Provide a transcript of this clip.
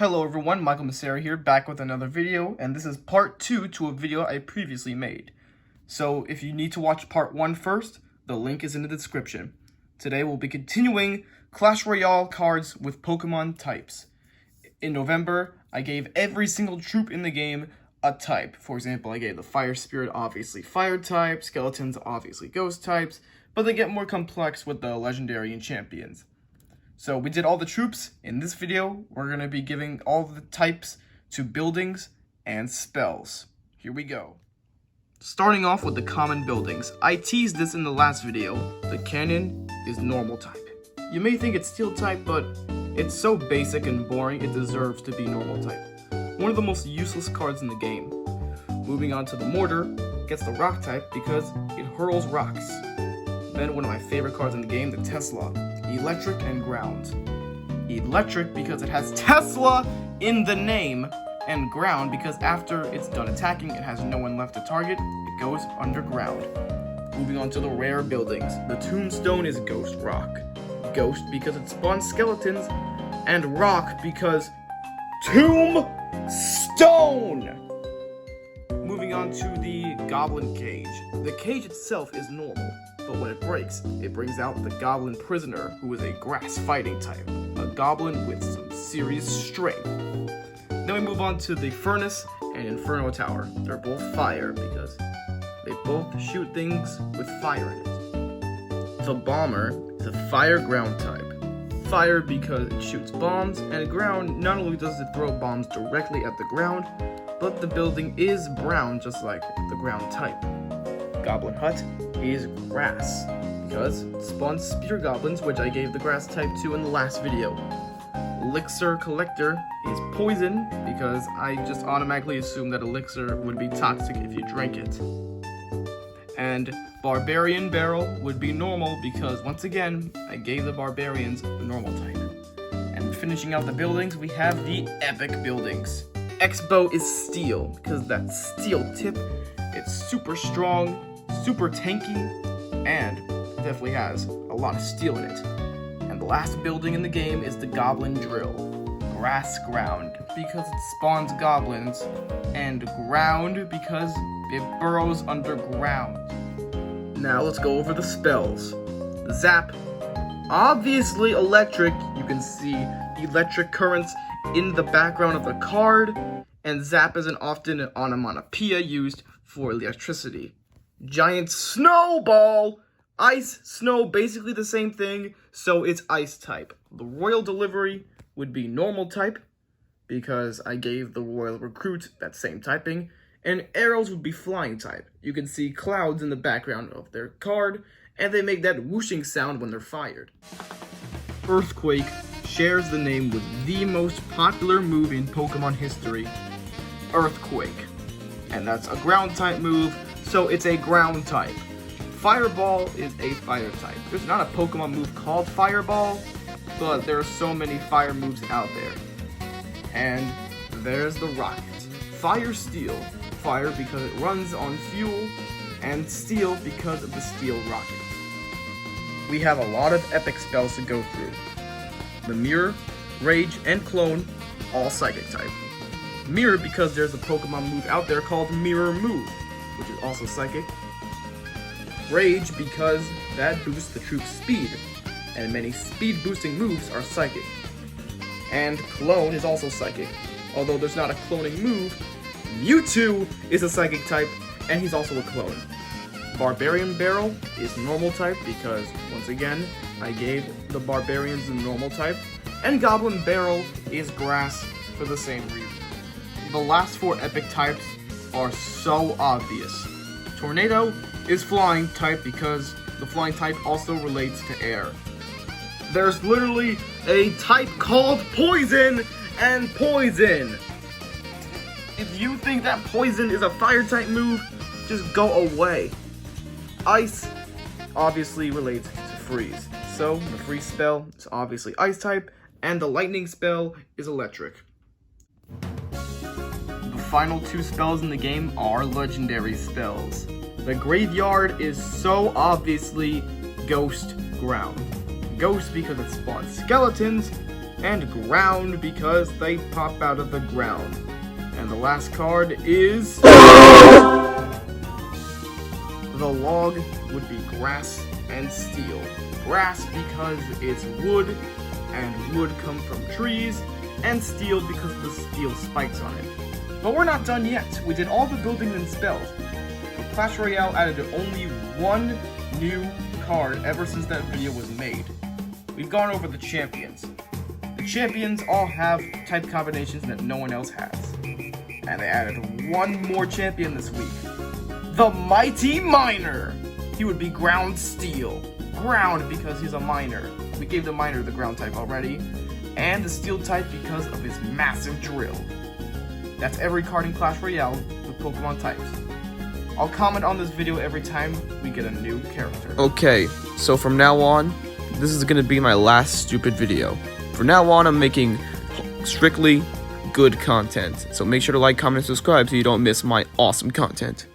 Hello everyone, Michael Massera here, back with another video, and this is part 2 to a video I previously made. So if you need to watch part 1 first, the link is in the description. Today we'll be continuing Clash Royale cards with Pokemon types. In November, I gave every single troop in the game a type. For example, I gave the Fire Spirit obviously Fire type, Skeletons obviously Ghost types, but they get more complex with the Legendary and Champions. So we did all the troops. In this video, we're going to be giving all the types to buildings and spells. Here we go. Starting off with the common buildings. I teased this in the last video. The cannon is normal type. You may think it's steel type, but it's so basic and boring it deserves to be normal type. One of the most useless cards in the game. Moving on to the mortar, gets the rock type because it hurls rocks. Then one of my favorite cards in the game, the Tesla. Electric and ground. Electric because it has Tesla in the name, and ground because after it's done attacking, it has no one left to target, it goes underground. Moving on to the rare buildings. The tombstone is Ghost Rock. Ghost because it spawns skeletons, and rock because Tombstone! Moving on to the Goblin Cage. The cage itself is normal, but when it breaks, it brings out the Goblin Prisoner, who is a grass fighting type, a goblin with some serious strength. Then we move on to the Furnace and Inferno Tower. They're both fire because they both shoot things with fire in it. The Bomber is a fire ground type. Fire because it shoots bombs, and ground not only does it throw bombs directly at the ground, but the building is brown just like the ground type. Goblin Hut is grass because it spawns spear goblins, which I gave the grass type to in the last video. Elixir Collector is poison because I just automatically assumed that elixir would be toxic if you drank it. And Barbarian Barrel would be normal because once again I gave the barbarians the normal type. And finishing out the buildings, we have the epic buildings. X-Bow is steel because that steel tip, it's super strong, super tanky, and definitely has a lot of steel in it. And the last building in the game is the Goblin Drill. Grass ground because it spawns goblins, and ground because it burrows underground. Now let's go over the spells. Zap, obviously electric. You can see electric currents in the background of the card, and zap is an often onomatopoeia used for electricity. Giant Snowball! Ice, snow, basically the same thing, so it's ice type. The Royal Delivery would be normal type, because I gave the Royal Recruit that same typing, and arrows would be flying type. You can see clouds in the background of their card, and they make that whooshing sound when they're fired. Earthquake shares the name with the most popular move in Pokemon history, Earthquake. And that's a ground type move, so it's a ground type. Fireball is a fire type. There's not a Pokemon move called Fireball, but there are so many fire moves out there. And there's the Rocket. Fire Steel. Fire because it runs on fuel, and Steel because of the Steel Rocket. We have a lot of epic spells to go through. The Mirror, Rage, and Clone, all Psychic type. Mirror because there's a Pokemon move out there called Mirror Move, which is also Psychic. Rage because that boosts the troop's speed, and many speed boosting moves are Psychic. And Clone is also Psychic, although there's not a cloning move. Mewtwo is a Psychic type, and he's also a clone. Barbarian Barrel is normal type because, once again, I gave the barbarians the normal type, and Goblin Barrel is grass for the same reason. The last 4 epic types are so obvious. Tornado is flying type because the flying type also relates to air. There's literally a type called Poison and Poison. If you think that Poison is a fire type move, just go away. Ice obviously relates to freeze, so the freeze spell is obviously ice type, and the lightning spell is electric. The final 2 spells in the game are legendary spells. The Graveyard is so obviously Ghost Ground. Ghost because it spawns skeletons, and ground because they pop out of the ground. And the last card is... The log would be grass and steel. Grass because it's wood, and wood comes from trees, and steel because of the steel spikes on it. But we're not done yet. We did all the buildings and spells. But Clash Royale added only one new card ever since that video was made. We've gone over the champions. The champions all have type combinations that no one else has. And they added one more champion this week. The Mighty Miner! He would be ground steel. Ground because he's a miner. We gave the miner the ground type already. And the steel type because of his massive drill. That's every card in Clash Royale with Pokemon types. I'll comment on this video every time we get a new character. Okay, so from now on, this is going to be my last stupid video. From now on, I'm making strictly good content. So make sure to like, comment, and subscribe so you don't miss my awesome content.